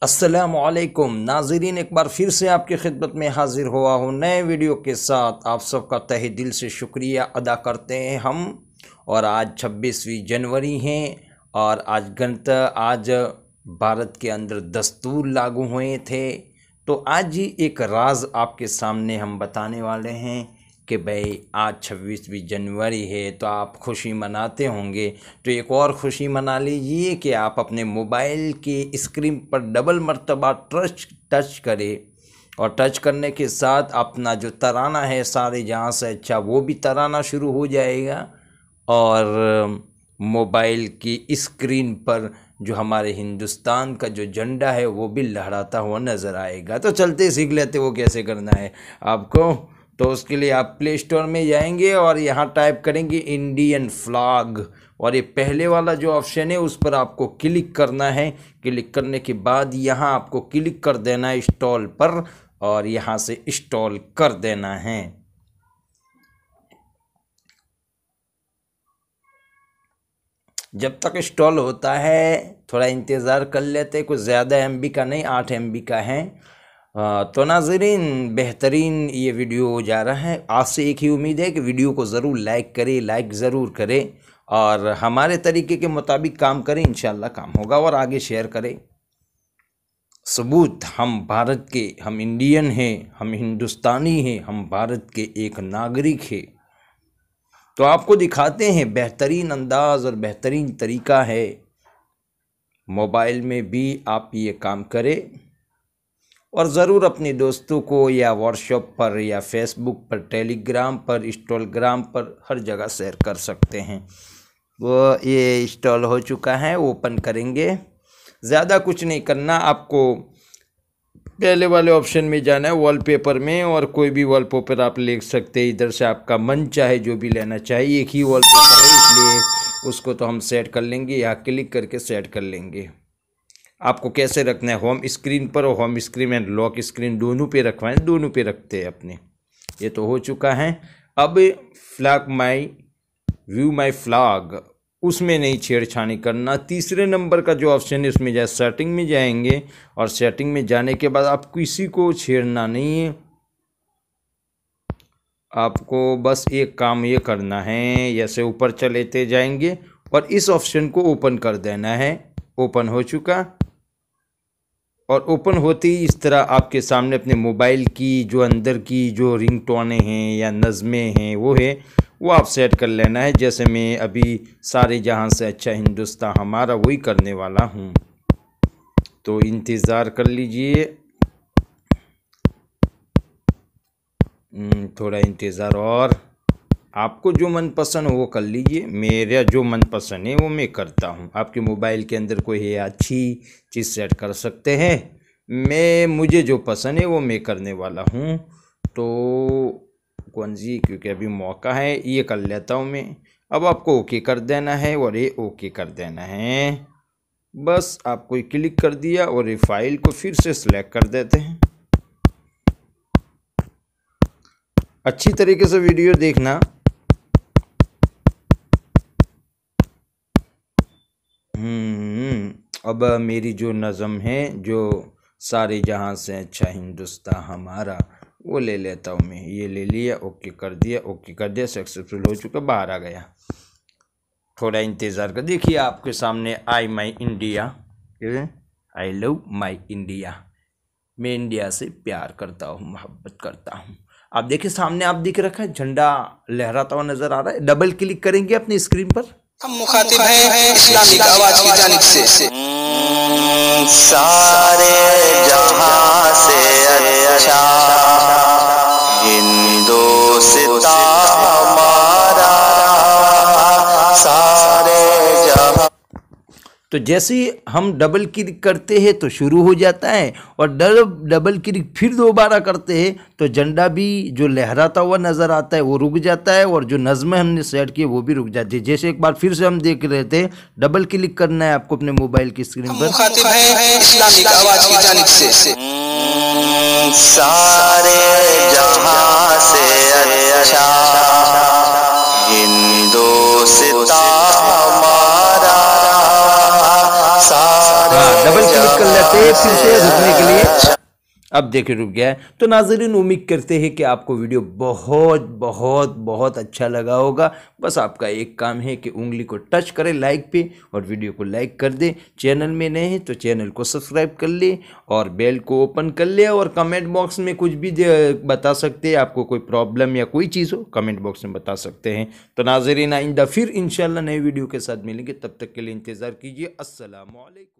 अस्सलामुअलैकुम नाज़रीन, एक बार फिर से आपकी खिदमत में हाजिर हुआ हूँ नए वीडियो के साथ। आप सबका तहे दिल से शुक्रिया अदा करते हैं हम। और आज 26वीं जनवरी है और आज भारत के अंदर दस्तूर लागू हुए थे। तो आज ही एक राज आपके सामने हम बताने वाले हैं कि भाई आज 26वीं जनवरी है तो आप खुशी मनाते होंगे, तो एक और खुशी मना लीजिए कि आप अपने मोबाइल के स्क्रीन पर डबल मर्तबा टच करें और टच करने के साथ अपना जो तराना है सारे जहाँ से अच्छा वो भी तराना शुरू हो जाएगा और मोबाइल की स्क्रीन पर जो हमारे हिंदुस्तान का जो झंडा है वो भी लहराता हुआ नज़र आएगा। तो चलते सीख लेते वो कैसे करना है आपको। तो उसके लिए आप प्ले स्टोर में जाएंगे और यहाँ टाइप करेंगे इंडियन फ्लैग और ये पहले वाला जो ऑप्शन है उस पर आपको क्लिक करना है। क्लिक करने के बाद यहाँ आपको क्लिक कर देना है इंस्टॉल पर और यहाँ से इंस्टॉल कर देना है। जब तक इंस्टॉल होता है थोड़ा इंतज़ार कर लेते, कुछ ज़्यादा MB का नहीं, 8 MB का है। तो नाज़रीन बेहतरीन ये वीडियो हो जा रहा है। आपसे एक ही उम्मीद है कि वीडियो को ज़रूर लाइक ज़रूर करें और हमारे तरीके के मुताबिक काम करें, इंशाल्लाह काम होगा। और आगे शेयर करें। सबूत हम भारत के, हम इंडियन हैं, हम हिंदुस्तानी हैं, हम भारत के एक नागरिक हैं। तो आपको दिखाते हैं बेहतरीन अंदाज और बेहतरीन तरीका है। मोबाइल में भी आप ये काम करें और ज़रूर अपने दोस्तों को या व्हाट्सएप पर या फेसबुक पर, टेलीग्राम पर, इंस्टाग्राम पर हर जगह शेयर कर सकते हैं। वो ये इंस्टॉल हो चुका है, ओपन करेंगे। ज़्यादा कुछ नहीं करना, आपको पहले वाले ऑप्शन में जाना है वॉलपेपर में और कोई भी वॉलपेपर आप ले सकते हैं। इधर से आपका मन चाहे जो भी लेना चाहिए, एक ही वॉलपेपर है इसलिए उसको तो हम सेट कर लेंगे। यहाँ क्लिक करके सेट कर लेंगे। आपको कैसे रखना है, होम स्क्रीन पर और home screen and lock screen दोनों पे रखवाएं, दोनों पे रखते हैं अपने। ये तो हो चुका है। अब फ्लैग व्यू माई फ्लैग उसमें नहीं छेड़छाड़ी करना। तीसरे नंबर का जो ऑप्शन है उसमें जाए, सेटिंग में जाएंगे और सेटिंग में जाने के बाद आप किसी को छेड़ना नहीं है। आपको बस एक काम ये करना है, जैसे ऊपर चलेते जाएंगे और इस ऑप्शन को ओपन कर देना है। ओपन हो चुका और ओपन होते ही इस तरह आपके सामने अपने मोबाइल की जो अंदर की जो रिंगटोनें हैं या नज़में हैं वो आप सेट कर लेना है। जैसे मैं अभी सारे जहां से अच्छा हिंदुस्तान हमारा वही करने वाला हूं, तो इंतज़ार कर लीजिए, थोड़ा इंतज़ार और आपको जो मनपसंद हो वो कर लीजिए। मेरा जो मनपसंद है वो मैं करता हूँ। आपके मोबाइल के अंदर कोई है अच्छी चीज़ सेट कर सकते हैं। मुझे जो पसंद है वो मैं करने वाला हूँ। तो कौन सी, क्योंकि अभी मौका है, ये कर लेता हूँ मैं। अब आपको ओके कर देना है और ये ओके कर देना है। बस आपको क्लिक कर दिया और ये फाइल को फिर से सिलेक्ट कर देते हैं। अच्छी तरीके से वीडियो देखना। अब मेरी जो नज़म है, जो सारे जहां से अच्छा हिंदुस्तान हमारा, वो ले लेता हूँ मैं। ये ले लिया, ओके कर दिया, ओके कर दिया, सक्सेसफुल हो चुका, बाहर आ गया। थोड़ा इंतज़ार कर, देखिए आपके सामने I my India, I love my India. मैं इंडिया से प्यार करता हूँ, मोहब्बत करता हूँ। आप देखिए सामने आप दिख रखा है, झंडा लहराता हुआ नज़र आ रहा है। डबल क्लिक करेंगे अपनी स्क्रीन पर। हम मुखातिब हैं इस्लामिक आवाज की जानिब से। सारे जहां से अच्छा हिंदुस्तान हमारा, सारे जहां। तो जैसे ही हम डबल क्लिक करते हैं तो शुरू हो जाता है और डबल क्लिक फिर दोबारा करते हैं तो झंडा भी जो लहराता हुआ नज़र आता है वो रुक जाता है और जो नज़में हमने सेट की वो भी रुक जाती है। जैसे एक बार फिर से हम देख रहे थे, डबल क्लिक करना है आपको अपने मोबाइल की स्क्रीन पर। मुखातिब हैं इस्लामिक आवाज की जानिब से। सारे जहां से अच्छा हिंदुस्तान हमारा, डबल क्लिक कर लेते करते हैं फिर से रुकने के लिए। अब देखिए रुक गया है। तो नाज़रीन उम्मीद करते हैं कि आपको वीडियो बहुत बहुत बहुत अच्छा लगा होगा। बस आपका एक काम है कि उंगली को टच करें लाइक पे और वीडियो को लाइक कर दें। चैनल में नए हैं तो चैनल को सब्सक्राइब कर ले और बेल को ओपन कर ले। और कमेंट बॉक्स में कुछ भी बता सकते हैं, आपको कोई प्रॉब्लम या कोई चीज़ हो कमेंट बॉक्स में बता सकते हैं। तो नाज़रीन आइंदा फिर इंशाल्लाह नए वीडियो के साथ मिलेंगे, तब तक के लिए इंतज़ार कीजिए। अस्सलाम वालेकुम।